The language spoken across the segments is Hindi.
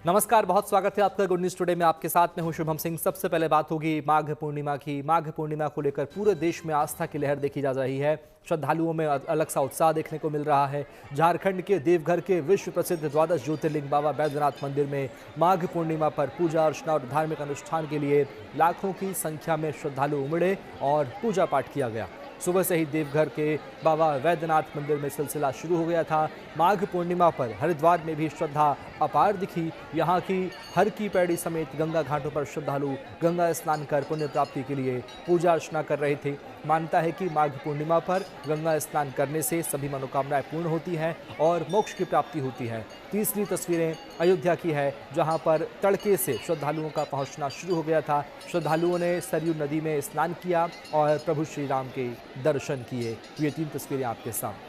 नमस्कार, बहुत स्वागत है आपका गुड न्यूज टुडे में। आपके साथ में हूं शुभम सिंह। सबसे पहले बात होगी माघ पूर्णिमा की। माघ पूर्णिमा को लेकर पूरे देश में आस्था की लहर देखी जा रही है। श्रद्धालुओं में अलग सा उत्साह देखने को मिल रहा है। झारखंड के देवघर के विश्व प्रसिद्ध द्वादश ज्योतिर्लिंग बाबा बैद्यनाथ मंदिर में माघ पूर्णिमा पर पूजा अर्चना और धार्मिक अनुष्ठान के लिए लाखों की संख्या में श्रद्धालु उमड़े और पूजा पाठ किया गया। सुबह से ही देवघर के बाबा वैद्यनाथ मंदिर में सिलसिला शुरू हो गया था। माघ पूर्णिमा पर हरिद्वार में भी श्रद्धा अपार दिखी। यहाँ की हर की पैड़ी समेत गंगा घाटों पर श्रद्धालु गंगा स्नान कर पुण्य प्राप्ति के लिए पूजा अर्चना कर रहे थे। मानता है कि माघ पूर्णिमा पर गंगा स्नान करने से सभी मनोकामनाएं पूर्ण होती हैं और मोक्ष की प्राप्ति होती है। तीसरी तस्वीरें अयोध्या की है, जहां पर तड़के से श्रद्धालुओं का पहुंचना शुरू हो गया था। श्रद्धालुओं ने सरयू नदी में स्नान किया और प्रभु श्री राम के दर्शन किए। ये 3 तस्वीरें आपके सामने।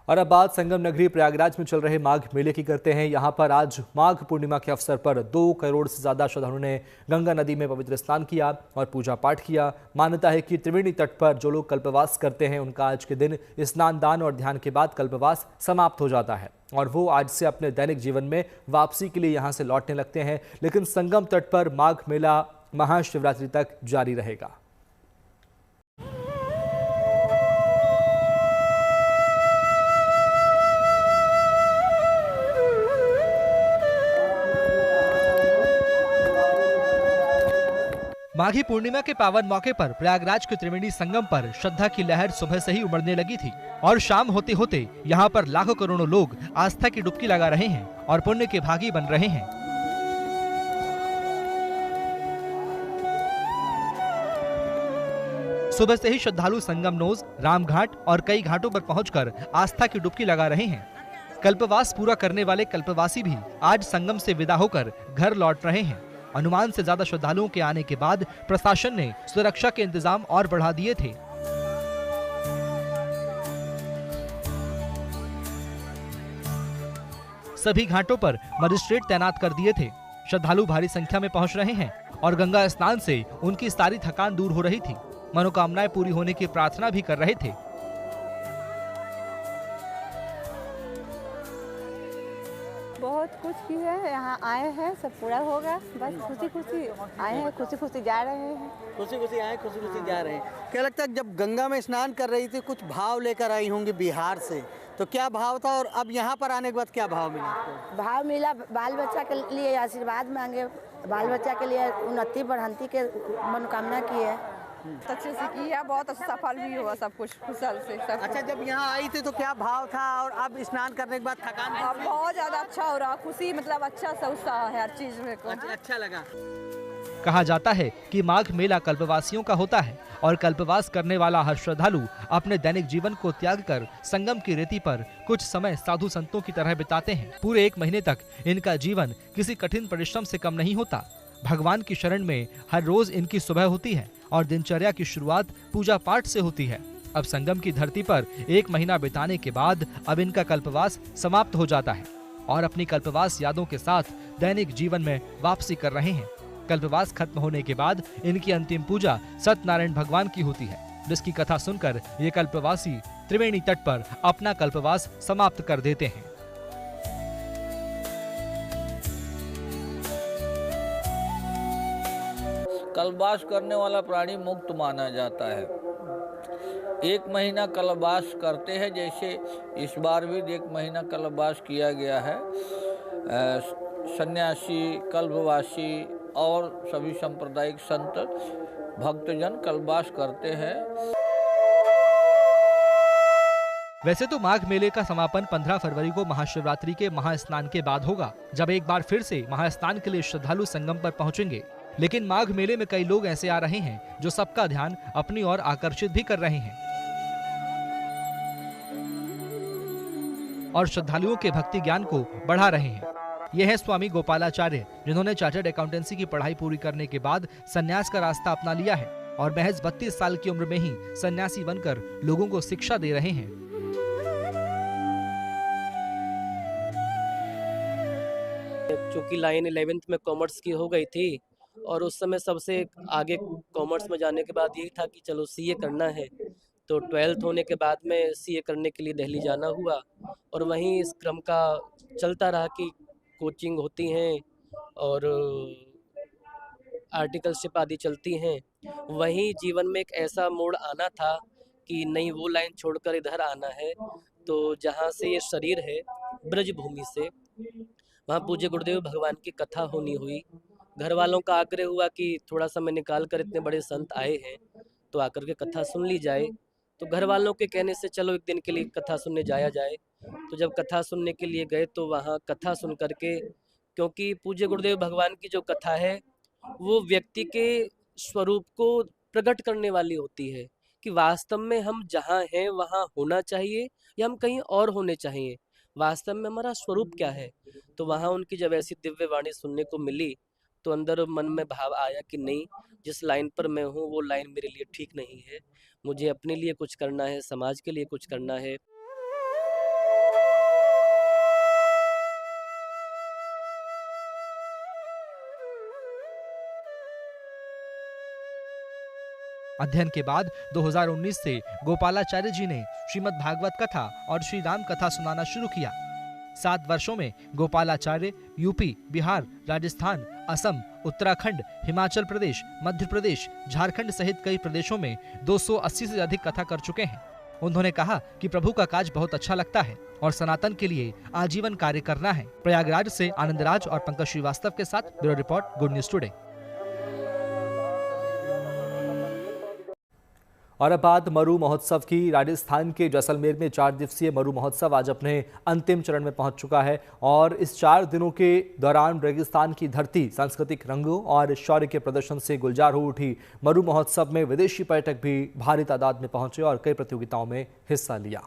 और अब बात संगम नगरी प्रयागराज में चल रहे माघ मेले की करते हैं। यहां पर आज माघ पूर्णिमा के अवसर पर 2 करोड़ से ज्यादा श्रद्धालुओं ने गंगा नदी में पवित्र स्नान किया और पूजा पाठ किया। मान्यता है कि त्रिवेणी तट पर जो लोग कल्पवास करते हैं उनका आज के दिन स्नान दान और ध्यान के बाद कल्पवास समाप्त हो जाता है और वो आज से अपने दैनिक जीवन में वापसी के लिए यहां से लौटने लगते हैं। लेकिन संगम तट पर माघ मेला महाशिवरात्रि तक जारी रहेगा। माघी पूर्णिमा के पावन मौके पर प्रयागराज के त्रिवेणी संगम पर श्रद्धा की लहर सुबह से ही उमड़ने लगी थी और शाम होते होते यहाँ पर लाखों करोड़ों लोग आस्था की डुबकी लगा रहे हैं और पुण्य के भागी बन रहे हैं। सुबह से ही श्रद्धालु संगमनोज, रामघाट और कई घाटों पर पहुंचकर आस्था की डुबकी लगा रहे हैं। कल्पवास पूरा करने वाले कल्पवासी भी आज संगम से विदा होकर घर लौट रहे हैं। अनुमान से ज्यादा श्रद्धालुओं के आने के बाद प्रशासन ने सुरक्षा के इंतजाम और बढ़ा दिए थे। सभी घाटों पर मजिस्ट्रेट तैनात कर दिए थे। श्रद्धालु भारी संख्या में पहुंच रहे हैं और गंगा स्नान से उनकी सारी थकान दूर हो रही थी। मनोकामनाएं पूरी होने की प्रार्थना भी कर रहे थे। बहुत कुछ की है, यहाँ आए हैं, सब पूरा होगा। बस खुशी खुशी आए हैं, खुशी खुशी जा रहे हैं। खुशी खुशी आए, खुशी खुशी जा रहे हैं। क्या लगता है जब गंगा में स्नान कर रही थी कुछ भाव लेकर आई होंगी बिहार से, तो क्या भाव था और अब यहाँ पर आने के बाद क्या भाव मिला आपको? भाव मिला, बाल बच्चा के लिए आशीर्वाद मांगे, बाल बच्चा के लिए उन्नति बढ़ंती के मनोकामना की है। अच्छे से की है, बहुत अच्छा सफल भी हुआ सब कुछ कुशल से सब। अच्छा, जब यहाँ आई थी तो क्या भाव था और अब स्नान करने के बाद थकान? अब बहुत ज्यादा अच्छा हो रहा, खुशी मतलब अच्छा सा उत्साह है हर चीज में को। अच्छा लगा। कहा जाता है कि माघ मेला कल्पवासियों का होता है और कल्पवास करने वाला हर श्रद्धालु अपने दैनिक जीवन को त्याग कर संगम की रेती पर कुछ समय साधु संतों की तरह बिताते हैं। पूरे 1 महीने तक इनका जीवन किसी कठिन परिश्रम से कम नहीं होता। भगवान की शरण में हर रोज इनकी सुबह होती है और दिनचर्या की शुरुआत पूजा पाठ से होती है। अब संगम की धरती पर 1 महीना बिताने के बाद अब इनका कल्पवास समाप्त हो जाता है और अपनी कल्पवास यादों के साथ दैनिक जीवन में वापसी कर रहे हैं। कल्पवास खत्म होने के बाद इनकी अंतिम पूजा सत्यनारायण भगवान की होती है, जिसकी कथा सुनकर ये कल्पवासी त्रिवेणी तट पर अपना कल्पवास समाप्त कर देते हैं। कल्पवास करने वाला प्राणी मुक्त माना जाता है। 1 महीना कल्पवास करते हैं, जैसे इस बार भी 1 महीना कल्पवास किया गया है। सन्यासी, कल्पवासी और सभी सांप्रदायिक संत भक्तजन कल्पवास करते हैं। वैसे तो माघ मेले का समापन 15 फरवरी को महाशिवरात्रि के महास्नान के बाद होगा, जब एक बार फिर से महास्नान के लिए श्रद्धालु संगम पर पहुंचेंगे। लेकिन माघ मेले में कई लोग ऐसे आ रहे हैं जो सबका ध्यान अपनी ओर आकर्षित भी कर रहे हैं और श्रद्धालुओं के भक्ति ज्ञान को बढ़ा रहे हैं। ये है स्वामी गोपालाचार्य, जिन्होंने चार्टर्ड अकाउंटेंसी की पढ़ाई पूरी करने के बाद संन्यास का रास्ता अपना लिया है और महज 32 साल की उम्र में ही सन्यासी बनकर लोगों को शिक्षा दे रहे हैं। चूंकि लाइन 11th में कॉमर्स की हो गई थी और उस समय सबसे आगे कॉमर्स में जाने के बाद यही था कि चलो सीए करना है, तो 12th होने के बाद में सीए करने के लिए दिल्ली जाना हुआ और वहीं इस क्रम का चलता रहा कि कोचिंग होती हैं और आर्टिकलशिप आदि चलती हैं। वहीं जीवन में एक ऐसा मोड़ आना था कि नहीं, वो लाइन छोड़कर इधर आना है। तो जहाँ से ये शरीर है ब्रजभूमि से, वहाँ पूज्य गुरुदेव भगवान की कथा होनी हुई। घर वालों का आग्रह हुआ कि थोड़ा समय निकाल कर, इतने बड़े संत आए हैं तो आकर के कथा सुन ली जाए। तो घर वालों के कहने से चलो एक दिन के लिए कथा सुनने जाया जाए। तो जब कथा सुनने के लिए गए तो वहाँ कथा सुन करके, क्योंकि पूज्य गुरुदेव भगवान की जो कथा है वो व्यक्ति के स्वरूप को प्रकट करने वाली होती है कि वास्तव में हम जहाँ हैं वहाँ होना चाहिए या हम कहीं और होने चाहिए, वास्तव में हमारा स्वरूप क्या है। तो वहाँ उनकी जब ऐसी दिव्य वाणी सुनने को मिली तो अंदर मन में भाव आया कि नहीं, जिस लाइन पर मैं हूँ वो लाइन मेरे लिए ठीक नहीं है। मुझे अपने लिए कुछ करना है, समाज के लिए कुछ करना है। अध्ययन के बाद 2019 से गोपालाचार्य जी ने श्रीमद् भागवत कथा और श्री राम कथा सुनाना शुरू किया। 7 वर्षों में गोपालाचार्य यूपी, बिहार, राजस्थान, असम, उत्तराखंड, हिमाचल प्रदेश, मध्य प्रदेश, झारखंड सहित कई प्रदेशों में 280 से अधिक कथा कर चुके हैं। उन्होंने कहा कि प्रभु का काज बहुत अच्छा लगता है और सनातन के लिए आजीवन कार्य करना है। प्रयागराज से आनंद राज और पंकज श्रीवास्तव के साथ bureau report, good news today. और अब बात मरु महोत्सव की। राजस्थान के जैसलमेर में 4 दिवसीय मरु महोत्सव आज अपने अंतिम चरण में पहुंच चुका है और इस 4 दिनों के दौरान रेगिस्तान की धरती सांस्कृतिक रंगों और शौर्य के प्रदर्शन से गुलजार हो उठी। मरु महोत्सव में विदेशी पर्यटक भी भारी तादाद में पहुंचे और कई प्रतियोगिताओं में हिस्सा लिया।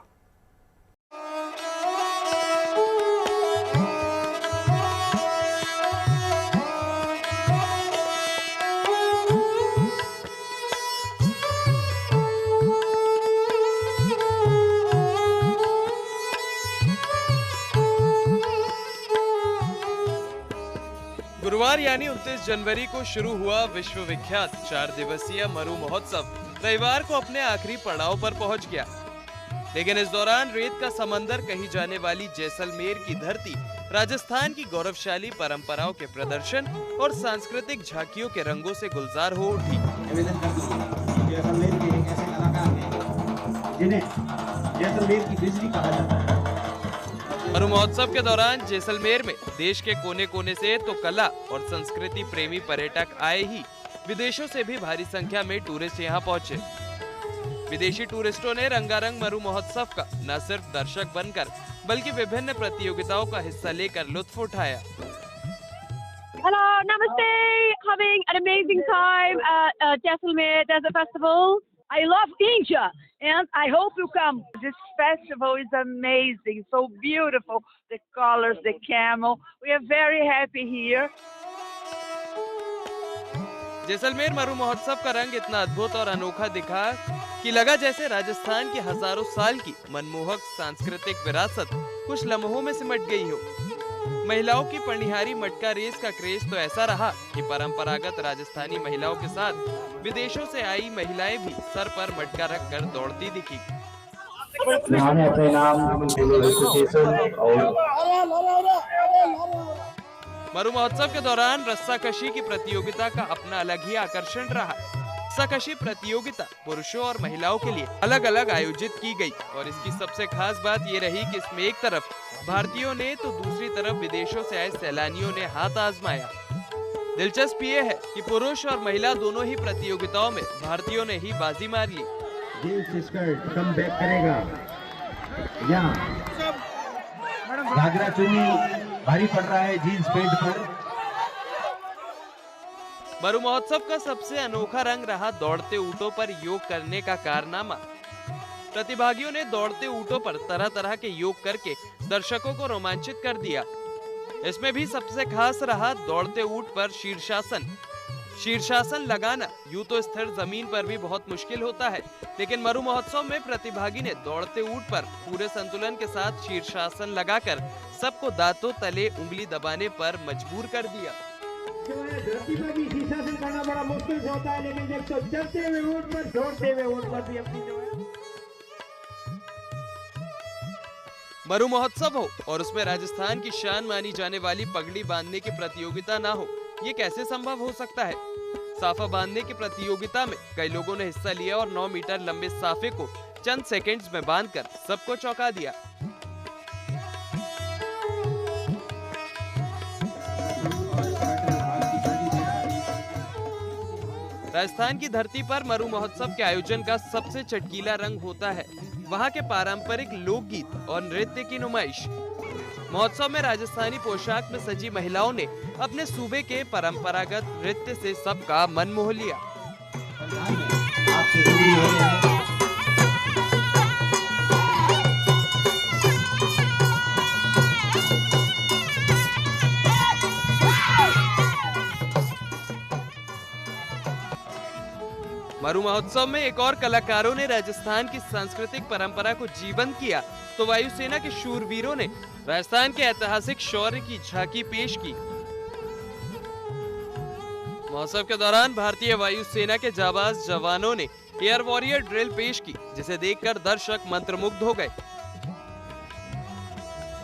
गुरुवार यानी 29 जनवरी को शुरू हुआ विश्व विख्यात 4 दिवसीय मरु महोत्सव रविवार को अपने आखिरी पड़ाव पर पहुंच गया। लेकिन इस दौरान रेत का समंदर कही जाने वाली जैसलमेर की धरती राजस्थान की गौरवशाली परंपराओं के प्रदर्शन और सांस्कृतिक झांकियों के रंगों से गुलजार हो उठी। जैसलमेर के एक ऐसे कलाकार हैं जिन्हें जैसलमेर की बिजली कहा जाता है। मरु महोत्सव के दौरान जैसलमेर में देश के कोने कोने से तो कला और संस्कृति प्रेमी पर्यटक आए ही, विदेशों से भी भारी संख्या में टूरिस्ट यहां पहुंचे। विदेशी टूरिस्टों ने रंगारंग मरु महोत्सव का न सिर्फ दर्शक बनकर बल्कि विभिन्न प्रतियोगिताओं का हिस्सा लेकर लुत्फ उठाया। Hello, namaste. Having an amazing time at Jaisalmer Desert Festival. I love India and I hope you come. This festival is amazing, so beautiful. The colors, the camel. We are very happy here. Jaisalmer Maru Mahotsav का रंग इतना अद्भुत और अनोखा दिखा कि लगा जैसे राजस्थान की हजारों साल की मनमोहक सांस्कृतिक विरासत कुछ लम्हों में सिमट गई हो। महिलाओं की पनिहारी मटका रेस का क्रेज तो ऐसा रहा कि परंपरागत राजस्थानी महिलाओं के साथ विदेशों से आई महिलाएं भी सर पर मटका रखकर दौड़ती दिखी। मरु महोत्सव के दौरान रस्साकशी की प्रतियोगिता का अपना अलग ही आकर्षण रहा। रस्साकशी प्रतियोगिता पुरुषों और महिलाओं के लिए अलग अलग आयोजित की गई और इसकी सबसे खास बात ये रही कि इसमें एक तरफ भारतीयों ने तो दूसरी तरफ विदेशों से आए सैलानियों ने हाथ आजमाया। दिलचस्प ये है कि पुरुष और महिला दोनों ही प्रतियोगिताओं में भारतीयों ने ही बाजी मार ली। जींस स्कर्ट कम बैक करेगा या घाघरा चुन्नी भारी पड़ रहा है जींस पैंट पर। मरु महोत्सव का सबसे अनोखा रंग रहा दौड़ते ऊंटों पर योग करने का कारनामा। प्रतिभागियों ने दौड़ते ऊंटों पर तरह तरह के योग करके दर्शकों को रोमांचित कर दिया। इसमें भी सबसे खास रहा दौड़ते ऊंट पर शीर्षासन। शीर्षासन लगाना यूं तो स्थिर जमीन पर भी बहुत मुश्किल होता है, लेकिन मरु महोत्सव में प्रतिभागी ने दौड़ते ऊंट पर पूरे संतुलन के साथ शीर्षासन लगाकर सबको दांतों तले उंगली दबाने पर मजबूर कर दिया। शीर्षासन करना बड़ा मुश्किल होता है, लेकिन जब तो चलते हुए ऊंट पर, दौड़ते हुए ऊंट पर भी अपनी जो है मरु महोत्सव हो और उसमें राजस्थान की शान मानी जाने वाली पगड़ी बांधने की प्रतियोगिता ना हो, ये कैसे संभव हो सकता है? साफा बांधने की प्रतियोगिता में कई लोगों ने हिस्सा लिया और 9 मीटर लंबे साफे को चंद सेकंड्स में बांधकर सबको चौंका दिया। राजस्थान की धरती पर मरु महोत्सव के आयोजन का सबसे चटकीला रंग होता है वहाँ के पारंपरिक लोकगीत और नृत्य की नुमाइश। महोत्सव में राजस्थानी पोशाक में सजी महिलाओं ने अपने सूबे के परंपरागत नृत्य से सबका मन मोह लिया। मरु महोत्सव में एक और कलाकारों ने राजस्थान की सांस्कृतिक परंपरा को जीवंत किया तो वायुसेना के शूरवीरों ने राजस्थान के ऐतिहासिक शौर्य की झांकी पेश की। महोत्सव के दौरान भारतीय वायुसेना के जाबाज जवानों ने एयर वॉरियर ड्रिल पेश की, जिसे देखकर दर्शक मंत्रमुग्ध हो गए।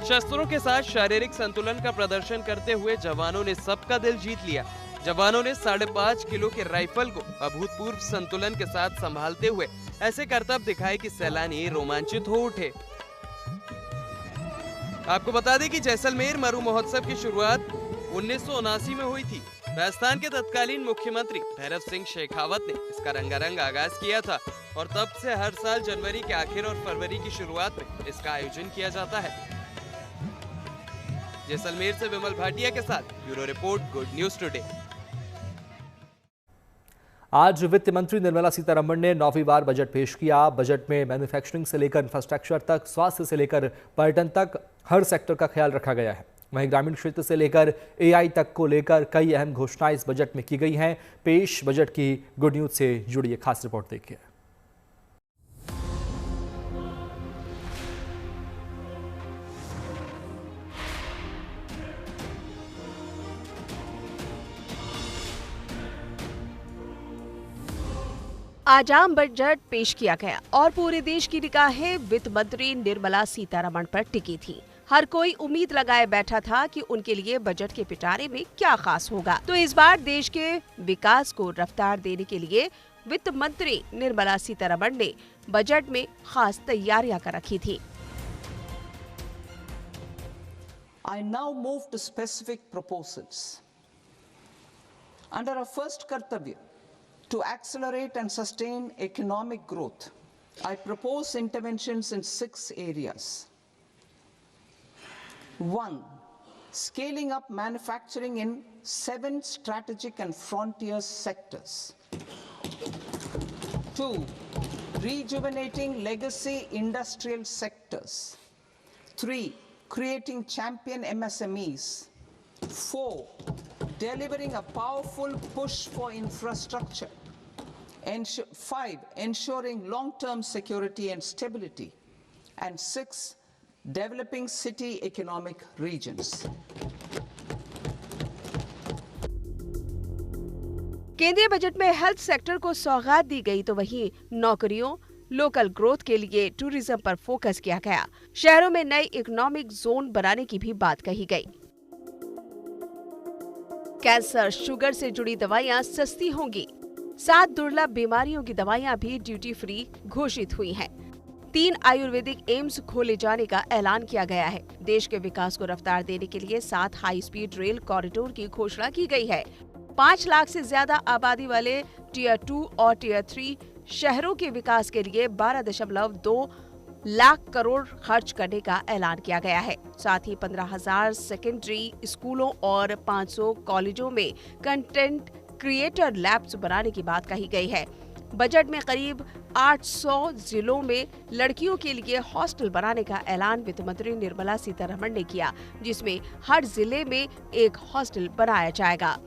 शस्त्रों के साथ शारीरिक संतुलन का प्रदर्शन करते हुए जवानों ने सबका दिल जीत लिया। जवानों ने 5.5 किलो के राइफल को अभूतपूर्व संतुलन के साथ संभालते हुए ऐसे करतब दिखाए कि सैलानी रोमांचित हो उठे। आपको बता दें कि जैसलमेर मरु महोत्सव की शुरुआत 1979 में हुई थी। राजस्थान के तत्कालीन मुख्यमंत्री भैरव सिंह शेखावत ने इसका रंगारंग आगाज किया था और तब से हर साल जनवरी के आखिर और फरवरी की शुरुआत में इसका आयोजन किया जाता है। जैसलमेर से विमल भाटिया के साथ bureau report, good news today. आज वित्त मंत्री निर्मला सीतारमण ने 9वीं बार बजट पेश किया। बजट में मैन्युफैक्चरिंग से लेकर इंफ्रास्ट्रक्चर तक, स्वास्थ्य से लेकर पर्यटन तक हर सेक्टर का ख्याल रखा गया है। वहीं ग्रामीण क्षेत्र से लेकर AI तक को लेकर कई अहम घोषणाएं इस बजट में की गई हैं। पेश बजट की गुड न्यूज से जुड़ी एक खास रिपोर्ट देखिए। आज आम बजट पेश किया गया और पूरे देश की निगाहें वित्त मंत्री निर्मला सीतारमण पर टिकी थी। हर कोई उम्मीद लगाए बैठा था कि उनके लिए बजट के पिटारे में क्या खास होगा। तो इस बार देश के विकास को रफ्तार देने के लिए वित्त मंत्री निर्मला सीतारमण ने बजट में खास तैयारियां कर रखी थी। I now move to specific proposals. Under our first Kartavya, to accelerate and sustain economic growth, I propose interventions in 6 areas. 1. Scaling up manufacturing in 7 strategic and frontier sectors. 2. Rejuvenating legacy industrial sectors. 3. Creating champion MSMEs. 4. Delivering a powerful push for infrastructure. 5. Ensuring long-term security and stability. And 6. Developing city economic regions. केंद्रीय बजट में हेल्थ सेक्टर को सौगात दी गई तो वहीं नौकरियों, लोकल ग्रोथ के लिए टूरिज्म पर फोकस किया गया। शहरों में नए इकोनॉमिक जोन बनाने की भी बात कही गई। कैंसर, शुगर से जुड़ी दवाइयां सस्ती होंगी। 7 दुर्लभ बीमारियों की दवाइयां भी ड्यूटी फ्री घोषित हुई हैं। 3 आयुर्वेदिक एम्स खोले जाने का ऐलान किया गया है। देश के विकास को रफ्तार देने के लिए 7 हाई स्पीड रेल कॉरिडोर की घोषणा की गई है। 5 लाख से ज्यादा आबादी वाले टियर 2 और टियर 3 शहरों के विकास के लिए 12.2 लाख करोड़ खर्च करने का ऐलान किया गया है। साथ ही 15,000 सेकेंडरी स्कूलों और 500 कॉलेजों में कंटेंट क्रिएटर लैब्स बनाने की बात कही गई है। बजट में करीब 800 जिलों में लड़कियों के लिए हॉस्टल बनाने का ऐलान वित्त मंत्री निर्मला सीतारमण ने किया, जिसमें हर जिले में एक हॉस्टल बनाया जाएगा।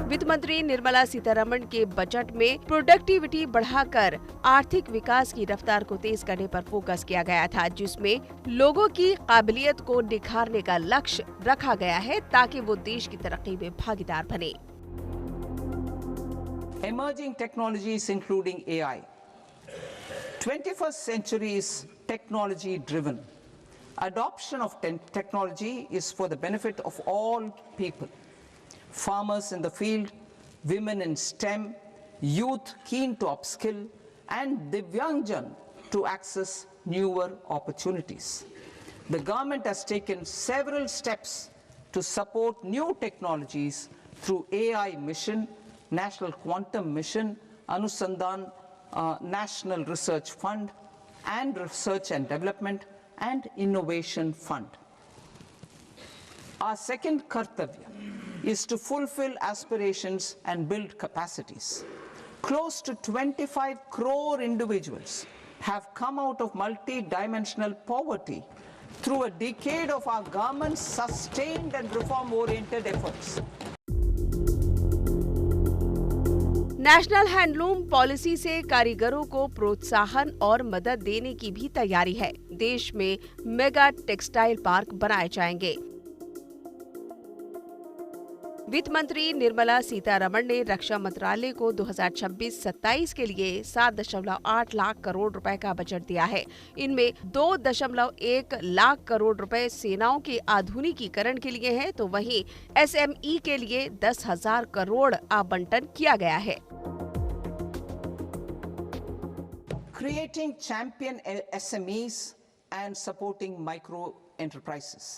वित्त मंत्री निर्मला सीतारमण के बजट में प्रोडक्टिविटी बढ़ाकर आर्थिक विकास की रफ्तार को तेज करने पर फोकस किया गया था, जिसमें लोगों की काबिलियत को निखारने का लक्ष्य रखा गया है ताकि वो देश की तरक्की में भागीदार बने। Emerging technologies including AI. 21st century's technology driven. Adoption of technology is for the benefit of all people. Farmers in the field, women in STEM, youth keen to upskill, and Divyangjan to access newer opportunities. The government has taken several steps to support new technologies through AI Mission, National Quantum Mission, Anusandhan National Research Fund, and Research and Development and Innovation Fund. Our second kartavya is to fulfill aspirations and build capacities. Close to 25 crore individuals have come out of multi-dimensional poverty through a decade of our government's sustained and reform-oriented efforts. National handloom policy से कारीगरों को प्रोत्साहन और मदद देने की भी तैयारी है। देश में मेगा टेक्सटाइल पार्क बनाए जाएंगे। वित्त मंत्री निर्मला सीतारमण ने रक्षा मंत्रालय को 2026-27 के लिए 7.8 लाख करोड़ रुपए का बजट दिया है। इनमें 2.1 लाख करोड़ रुपए सेनाओं के आधुनिकीकरण के लिए है, तो वहीं SME के लिए 10,000 करोड़ आवंटन किया गया है। Creating champion SMEs and supporting micro enterprises.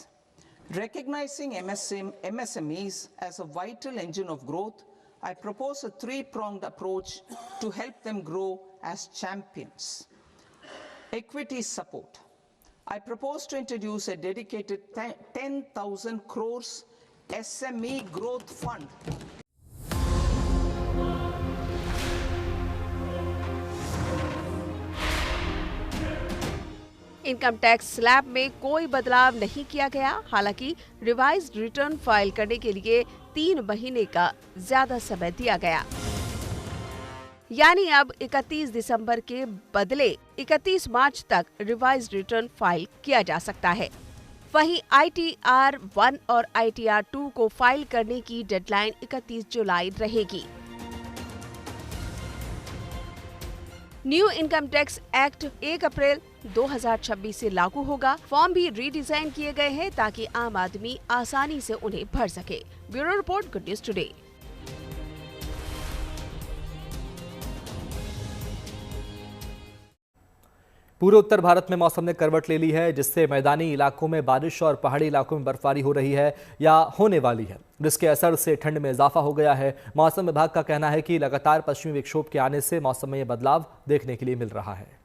Recognizing MSMEs as a vital engine of growth, I propose a three-pronged approach to help them grow as champions. Equity support. I propose to introduce a dedicated 10,000 crores SME growth fund. Income tax slab में कोई बदलाव नहीं किया गया। हालांकि रिवाइज्ड रिटर्न फाइल करने के लिए 3 महीने का ज्यादा समय दिया गया, यानी अब 31 दिसंबर के बदले 31 मार्च तक रिवाइज्ड रिटर्न फाइल किया जा सकता है। वहीं ITR 1 और ITR 2 को फाइल करने की डेडलाइन 31 जुलाई रहेगी। न्यू इनकम टैक्स एक्ट 1 अप्रैल 2026 से लागू होगा। फॉर्म भी रीडिजाइन किए गए हैं ताकि आम आदमी आसानी से उन्हें भर सके। Bureau report, good news today. पूरे उत्तर भारत में मौसम ने करवट ले ली है, जिससे मैदानी इलाकों में बारिश और पहाड़ी इलाकों में बर्फबारी हो रही है या होने वाली है, जिसके असर से ठंड में इजाफा हो गया है। मौसम विभाग का कहना है कि लगातार पश्चिमी विक्षोभ के आने से मौसम में यह बदलाव देखने के लिए मिल रहा है।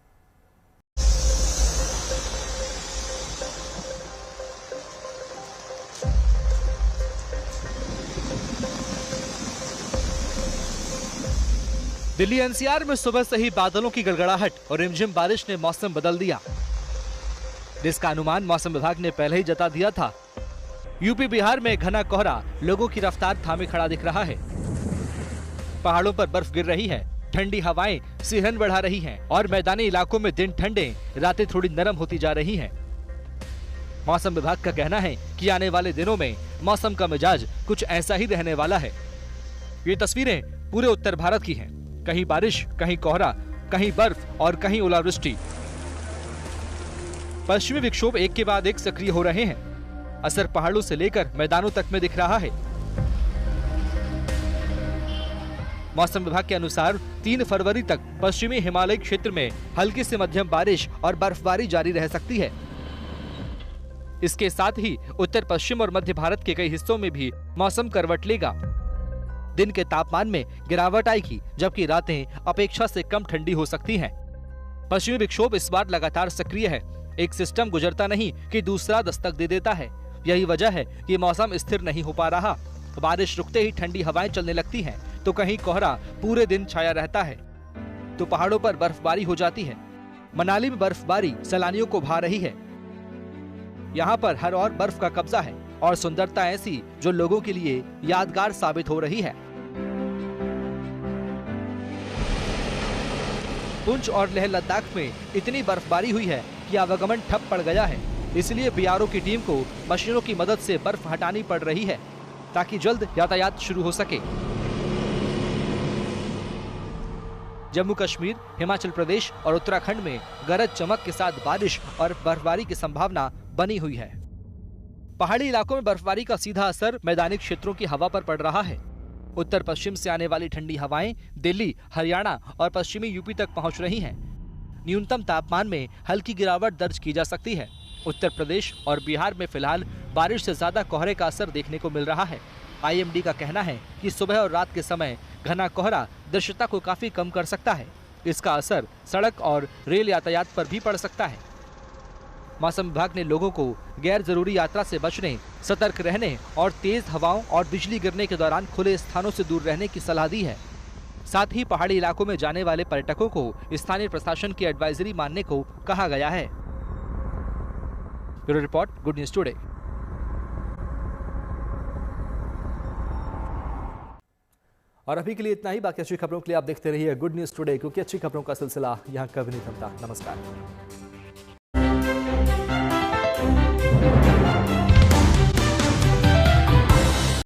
दिल्ली NCR में सुबह से ही बादलों की गड़गड़ाहट और रिमझिम बारिश ने मौसम बदल दिया, जिसका अनुमान मौसम विभाग ने पहले ही जता दिया था। यूपी बिहार में घना कोहरा लोगों की रफ्तार थामे खड़ा दिख रहा है। पहाड़ों पर बर्फ गिर रही है, ठंडी हवाएं सिहरन बढ़ा रही हैं और मैदानी इलाकों में दिन ठंडे, रातें थोड़ी नरम होती जा रही हैं। मौसम विभाग का कहना है कि आने वाले दिनों में मौसम का मिजाज कुछ ऐसा ही रहने वाला है। ये तस्वीरें पूरे उत्तर भारत की हैं। कहीं बारिश, कहीं कोहरा, कहीं बर्फ और कहीं ओलावृष्टि। पश्चिमी विक्षोभ एक के बाद एक सक्रिय हो रहे हैं। असर पहाड़ों से लेकर मैदानों तक में दिख रहा है। मौसम विभाग के अनुसार 3 फरवरी तक पश्चिमी हिमालय क्षेत्र में हल्की से मध्यम बारिश और बर्फबारी जारी रह सकती है। इसके साथ ही उत्तर पश्चिम और मध्य भारत के कई हिस्सों में भी मौसम करवट लेगा। दिन के तापमान में गिरावट आएगी, जबकि रातें अपेक्षा से कम ठंडी हो सकती हैं। पश्चिमी विक्षोभ इस बार लगातार सक्रिय है। एक सिस्टम गुजरता नहीं कि दूसरा दस्तक दे देता है। यही वजह है कि मौसम स्थिर नहीं हो पा रहा। बारिश रुकते ही ठंडी हवाएं चलने लगती हैं, तो कहीं कोहरा पूरे दिन छाया रहता है, तो पहाड़ों पर बर्फबारी हो जाती है। मनाली में बर्फबारी सैलानियों को भा रही है। यहाँ पर हर ओर बर्फ का कब्जा है और सुंदरता ऐसी जो लोगों के लिए यादगार साबित हो रही है। पुंछ और लेह लद्दाख में इतनी बर्फबारी हुई है कि आवागमन ठप पड़ गया है। इसलिए BRO की टीम को मशीनों की मदद से बर्फ हटानी पड़ रही है ताकि जल्द यातायात शुरू हो सके। जम्मू कश्मीर, हिमाचल प्रदेश और उत्तराखंड में गरज चमक के साथ बारिश और बर्फबारी की संभावना बनी हुई है। पहाड़ी इलाकों में बर्फबारी का सीधा असर मैदानी क्षेत्रों की हवा पर पड़ रहा है। उत्तर पश्चिम से आने वाली ठंडी हवाएं दिल्ली, हरियाणा और पश्चिमी यूपी तक पहुंच रही हैं। न्यूनतम तापमान में हल्की गिरावट दर्ज की जा सकती है। उत्तर प्रदेश और बिहार में फिलहाल बारिश से ज्यादा कोहरे का असर देखने को मिल रहा है। आईएमडी का कहना है कि सुबह और रात के समय घना कोहरा दृश्यता को काफी कम कर सकता है। इसका असर सड़क और रेल यातायात पर भी पड़ सकता है। मौसम विभाग ने लोगों को गैर जरूरी यात्रा से बचने, सतर्क रहने और तेज हवाओं और बिजली गिरने के दौरान खुले स्थानों से दूर रहने की सलाह दी है। साथ ही पहाड़ी इलाकों में जाने वाले पर्यटकों को स्थानीय प्रशासन की एडवाइजरी मानने को कहा गया है। Bureau report, good news today. और अभी के लिए इतना ही। बाकी अच्छी खबरों के लिए आप देखते रहिए गुड न्यूज टुडे, क्योंकि अच्छी खबरों का सिलसिला यहाँ कभी नहीं थमता। नमस्कार।